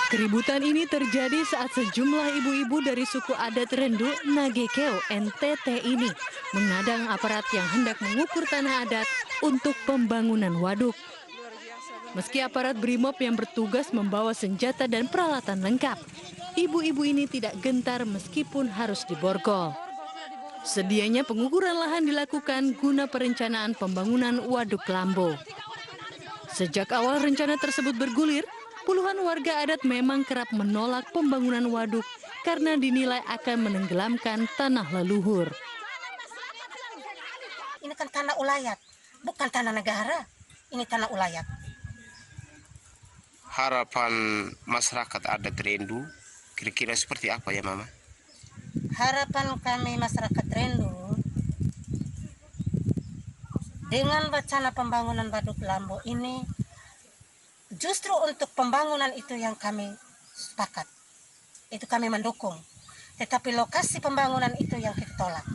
Keributan ini terjadi saat sejumlah ibu-ibu dari suku adat Rendu Nagekeo NTT ini mengadang aparat yang hendak mengukur tanah adat untuk pembangunan waduk. Meski aparat BRIMOB yang bertugas membawa senjata dan peralatan lengkap, ibu-ibu ini tidak gentar meskipun harus diborgol. Sedianya pengukuran lahan dilakukan guna perencanaan pembangunan Waduk Lambo. Sejak awal rencana tersebut bergulir, puluhan warga adat memang kerap menolak pembangunan waduk karena dinilai akan menenggelamkan tanah leluhur. Ini kan tanah ulayat, bukan tanah negara. Ini tanah ulayat. Harapan masyarakat adat Rendu kira-kira seperti apa ya, Mama? Harapan kami masyarakat Rendu dengan wacana pembangunan Waduk Lambo ini, justru untuk pembangunan itu yang kami sepakat. Itu kami mendukung. Tetapi lokasi pembangunan itu yang kita tolak.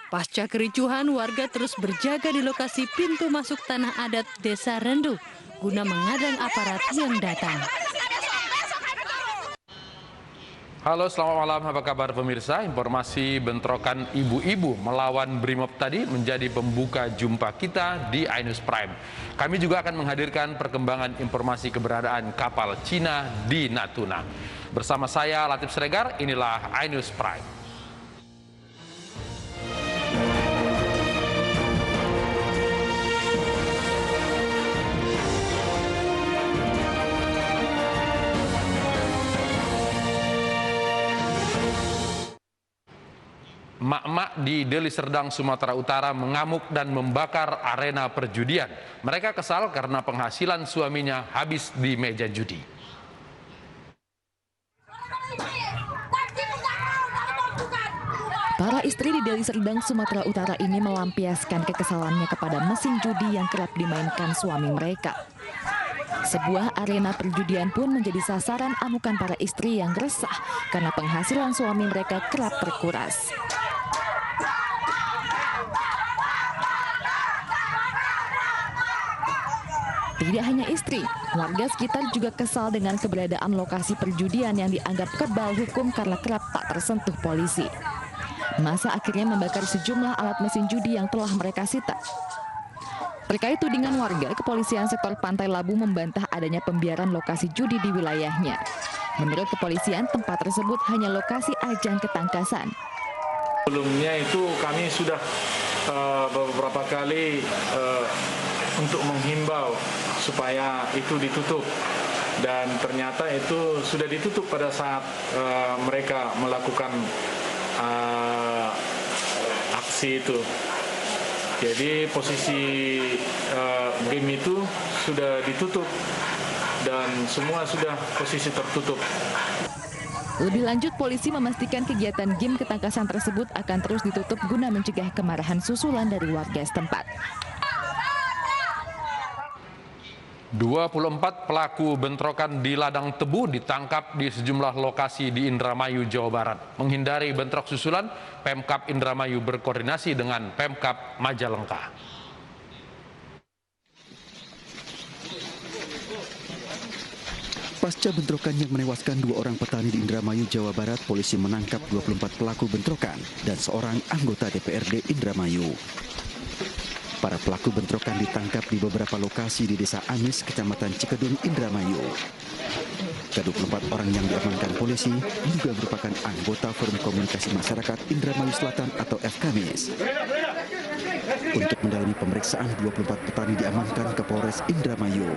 Pasca kericuhan, warga terus berjaga di lokasi pintu masuk tanah adat Desa Rendu guna mengadang aparat yang datang. Halo, selamat malam. Apa kabar pemirsa? Informasi bentrokan ibu-ibu melawan BRIMOB tadi menjadi pembuka jumpa kita di iNews Prime. Kami juga akan menghadirkan perkembangan informasi keberadaan kapal Cina di Natuna. Bersama saya Latif Sregar, inilah iNews Prime. Emak-emak di Deli Serdang, Sumatera Utara mengamuk dan membakar arena perjudian. Mereka kesal karena penghasilan suaminya habis di meja judi. Para istri di Deli Serdang, Sumatera Utara ini melampiaskan kekesalannya kepada mesin judi yang kerap dimainkan suami mereka. Sebuah arena perjudian pun menjadi sasaran amukan para istri yang resah karena penghasilan suami mereka kerap terkuras. Tidak hanya istri, warga sekitar juga kesal dengan keberadaan lokasi perjudian yang dianggap kebal hukum karena kerap tak tersentuh polisi. Masa akhirnya membakar sejumlah alat mesin judi yang telah mereka sita. Terkait tudingan warga, kepolisian sektor Pantai Labu membantah adanya pembiaran lokasi judi di wilayahnya. Menurut kepolisian, tempat tersebut hanya lokasi ajang ketangkasan. Sebelumnya itu kami sudah beberapa kali untuk menghimbau supaya itu ditutup, dan ternyata itu sudah ditutup pada saat mereka melakukan aksi itu. Jadi posisi game itu sudah ditutup dan semua sudah posisi tertutup. Lebih lanjut, polisi memastikan kegiatan game ketangkasan tersebut akan terus ditutup guna mencegah kemarahan susulan dari warga setempat. 24 pelaku bentrokan di ladang tebu ditangkap di sejumlah lokasi di Indramayu, Jawa Barat. Menghindari bentrok susulan, Pemkab Indramayu berkoordinasi dengan Pemkab Majalengka. Pasca bentrokan yang menewaskan 2 orang petani di Indramayu, Jawa Barat, polisi menangkap 24 pelaku bentrokan dan seorang anggota DPRD Indramayu. Para pelaku bentrokan ditangkap di beberapa lokasi di Desa Amis, Kecamatan Cikedung, Indramayu. Ke-24 orang yang diamankan polisi juga merupakan anggota Forum Komunikasi Masyarakat Indramayu Selatan atau FKMIS. Untuk mendalami pemeriksaan, 24 petani diamankan ke Polres Indramayu.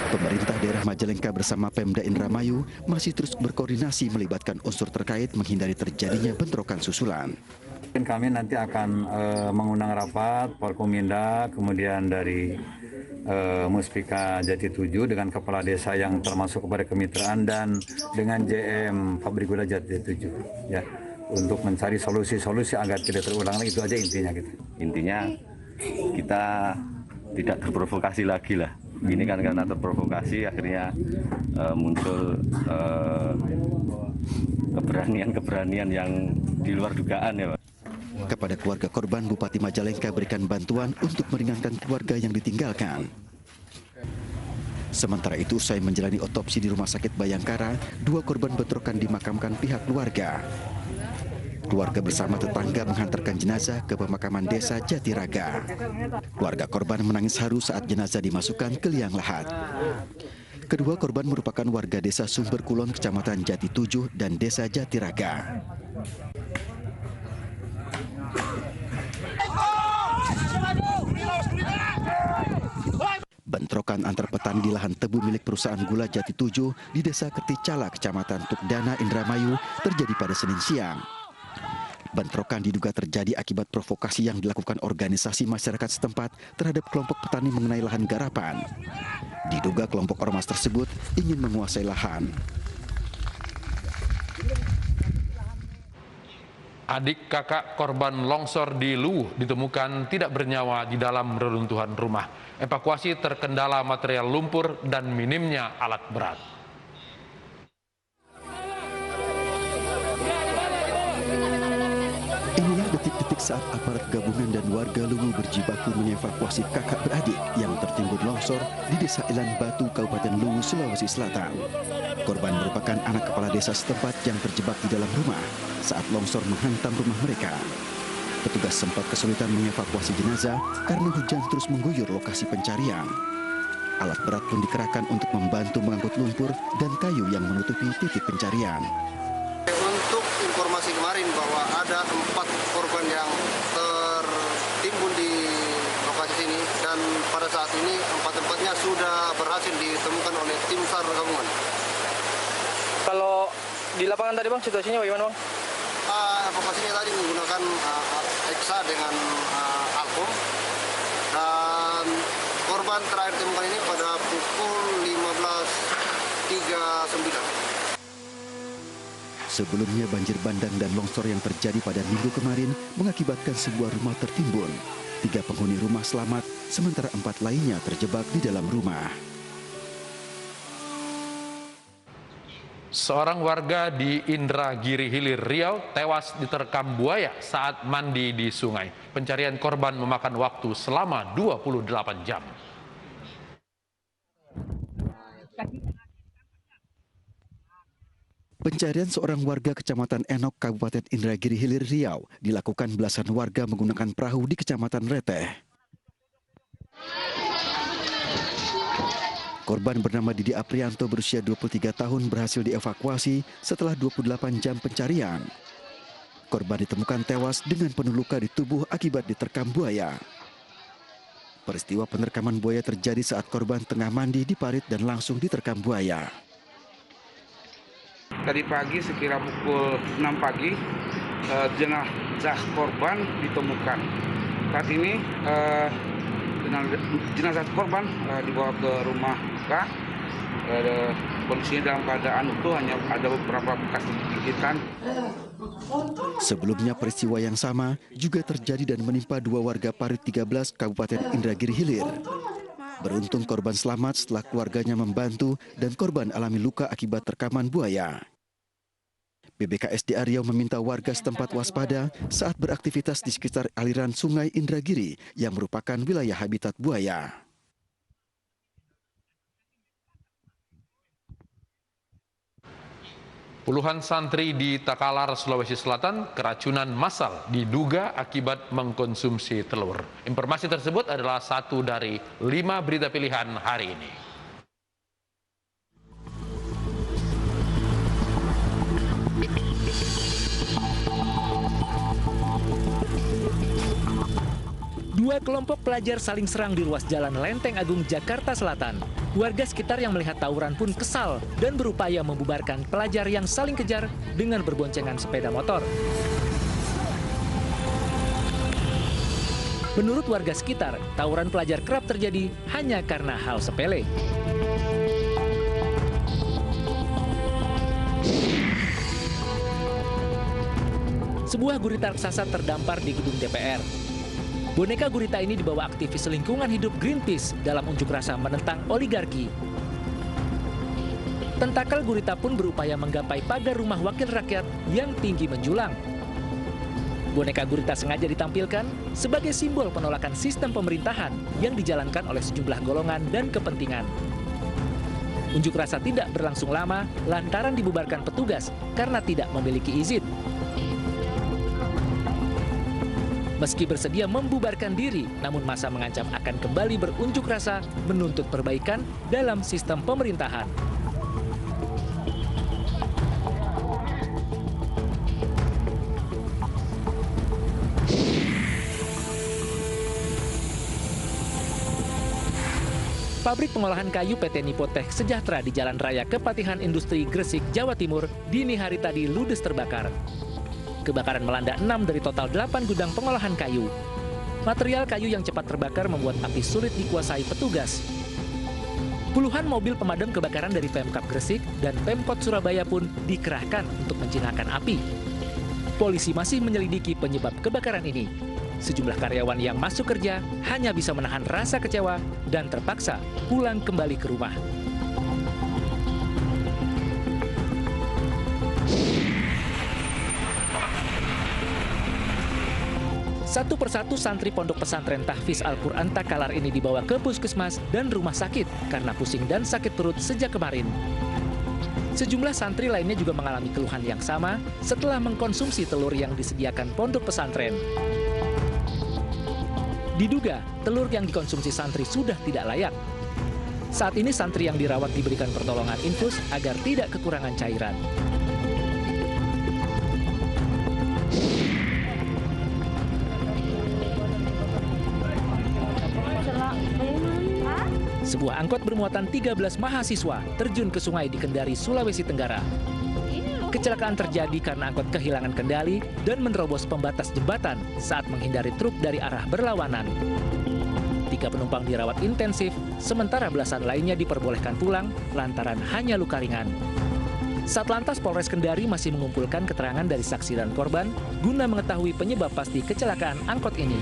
Pemerintah daerah Majalengka bersama Pemda Indramayu masih terus berkoordinasi melibatkan unsur terkait menghindari terjadinya bentrokan susulan. Kami nanti akan mengundang rapat Forkominda, kemudian dari Muspika Jati 7 dengan kepala desa yang termasuk kepada kemitraan dan dengan JM Pabrik Gula Jati 7 ya, untuk mencari solusi-solusi agar tidak terulang lagi. Itu aja intinya gitu. Intinya kita tidak terprovokasi lagi lah. Ini kan karena terprovokasi akhirnya muncul keberanian yang di luar dugaan ya Pak. Kepada keluarga korban, Bupati Majalengka berikan bantuan untuk meringankan keluarga yang ditinggalkan. Sementara itu, usai menjalani otopsi di Rumah Sakit Bayangkara, 2 korban bentrokan dimakamkan pihak keluarga. Keluarga bersama tetangga menghantarkan jenazah ke pemakaman desa Jatiraga. Keluarga korban menangis haru saat jenazah dimasukkan ke liang lahat. Kedua korban merupakan warga desa Sumber Kulon, Kecamatan Jati 7 dan desa Jatiraga. Bentrokan antar petani di lahan tebu milik perusahaan gula Jati 7 di desa Kerticala, Kecamatan Tukdana, Indramayu terjadi pada Senin siang. Bentrokan diduga terjadi akibat provokasi yang dilakukan organisasi masyarakat setempat terhadap kelompok petani mengenai lahan garapan. Diduga kelompok ormas tersebut ingin menguasai lahan. Adik kakak korban longsor di Luwu ditemukan tidak bernyawa di dalam reruntuhan rumah. Evakuasi terkendala material lumpur dan minimnya alat berat. Inilah detik-detik saat aparat gabungan dan warga Luwu berjibaku mengevakuasi kakak beradik yang tertimbun longsor di Desa Elan Batu, Kabupaten Luwu, Sulawesi Selatan. Korban merupakan anak kepala desa setempat yang terjebak di dalam rumah saat longsor menghantam rumah mereka. Petugas sempat kesulitan mengevakuasi jenazah karena hujan terus mengguyur lokasi pencarian. Alat berat pun dikerahkan untuk membantu mengangkut lumpur dan kayu yang menutupi titik pencarian. Untuk informasi kemarin bahwa ada 4 korban yang tertimbun di lokasi sini dan pada saat ini 4-empatnya sudah berhasil ditemukan oleh tim SAR gabungan. Kalau di lapangan tadi Bang, situasinya bagaimana Bang? Evakuasinya tadi menggunakan EXA dengan Alkom dan korban terakhir ditemukan ini pada pukul 15.39. Sebelumnya banjir bandang dan longsor yang terjadi pada Minggu kemarin mengakibatkan sebuah rumah tertimbun. 3 penghuni rumah selamat, sementara 4 lainnya terjebak di dalam rumah. Seorang warga di Indragiri Hilir, Riau tewas diterkam buaya saat mandi di sungai. Pencarian korban memakan waktu selama 28 jam. Pencarian seorang warga Kecamatan Enok, Kabupaten Indragiri Hilir, Riau dilakukan belasan warga menggunakan perahu di Kecamatan Reteh. Korban bernama Didi Aprianto berusia 23 tahun berhasil dievakuasi setelah 28 jam pencarian. Korban ditemukan tewas dengan penuh luka di tubuh akibat diterkam buaya. Peristiwa penerkaman buaya terjadi saat korban tengah mandi di parit dan langsung diterkam buaya. Tadi pagi sekira pukul 6 pagi jenazah korban ditemukan. Saat ini jenazah korban dibawa ke rumah duka. Kondisinya dalam keadaan utuh, hanya ada beberapa bekas gigitan. Sebelumnya peristiwa yang sama juga terjadi dan menimpa 2 warga Parit 13 Kabupaten Indragiri Hilir. Beruntung korban selamat setelah keluarganya membantu dan korban alami luka akibat terkaman buaya. BBKSDA Riau meminta warga setempat waspada saat beraktivitas di sekitar aliran Sungai Indragiri yang merupakan wilayah habitat buaya. Puluhan santri di Takalar, Sulawesi Selatan keracunan massal diduga akibat mengkonsumsi telur. Informasi tersebut adalah satu dari 5 berita pilihan hari ini. Dua kelompok pelajar saling serang di ruas Jalan Lenteng Agung, Jakarta Selatan. Warga sekitar yang melihat tawuran pun kesal dan berupaya membubarkan pelajar yang saling kejar dengan berboncengan sepeda motor. Menurut warga sekitar, tawuran pelajar kerap terjadi hanya karena hal sepele. Sebuah gurita raksasa terdampar di gedung DPR. Boneka gurita ini dibawa aktivis lingkungan hidup Greenpeace dalam unjuk rasa menentang oligarki. Tentakel gurita pun berupaya menggapai pagar rumah wakil rakyat yang tinggi menjulang. Boneka gurita sengaja ditampilkan sebagai simbol penolakan sistem pemerintahan yang dijalankan oleh sejumlah golongan dan kepentingan. Unjuk rasa tidak berlangsung lama lantaran dibubarkan petugas karena tidak memiliki izin. Meski bersedia membubarkan diri, namun massa mengancam akan kembali berunjuk rasa menuntut perbaikan dalam sistem pemerintahan. Pabrik pengolahan kayu PT Nipotech Sejahtera di Jalan Raya Kepatihan Industri Gresik, Jawa Timur, dini hari tadi ludes terbakar. Kebakaran melanda 6 dari total 8 gudang pengolahan kayu. Material kayu yang cepat terbakar membuat api sulit dikuasai petugas. Puluhan mobil pemadam kebakaran dari Pemkab Gresik dan Pemkot Surabaya pun dikerahkan untuk menjinakkan api. Polisi masih menyelidiki penyebab kebakaran ini. Sejumlah karyawan yang masuk kerja hanya bisa menahan rasa kecewa dan terpaksa pulang kembali ke rumah. Satu persatu santri pondok pesantren Tahfiz Al-Quran Takalar ini dibawa ke puskesmas dan rumah sakit karena pusing dan sakit perut sejak kemarin. Sejumlah santri lainnya juga mengalami keluhan yang sama setelah mengkonsumsi telur yang disediakan pondok pesantren. Diduga, telur yang dikonsumsi santri sudah tidak layak. Saat ini santri yang dirawat diberikan pertolongan infus agar tidak kekurangan cairan. Sebuah angkot bermuatan 13 mahasiswa terjun ke sungai di Kendari, Sulawesi Tenggara. Kecelakaan terjadi karena angkot kehilangan kendali dan menerobos pembatas jembatan saat menghindari truk dari arah berlawanan. 3 penumpang dirawat intensif, sementara belasan lainnya diperbolehkan pulang lantaran hanya luka ringan. Satlantas Polres Kendari masih mengumpulkan keterangan dari saksi dan korban guna mengetahui penyebab pasti kecelakaan angkot ini.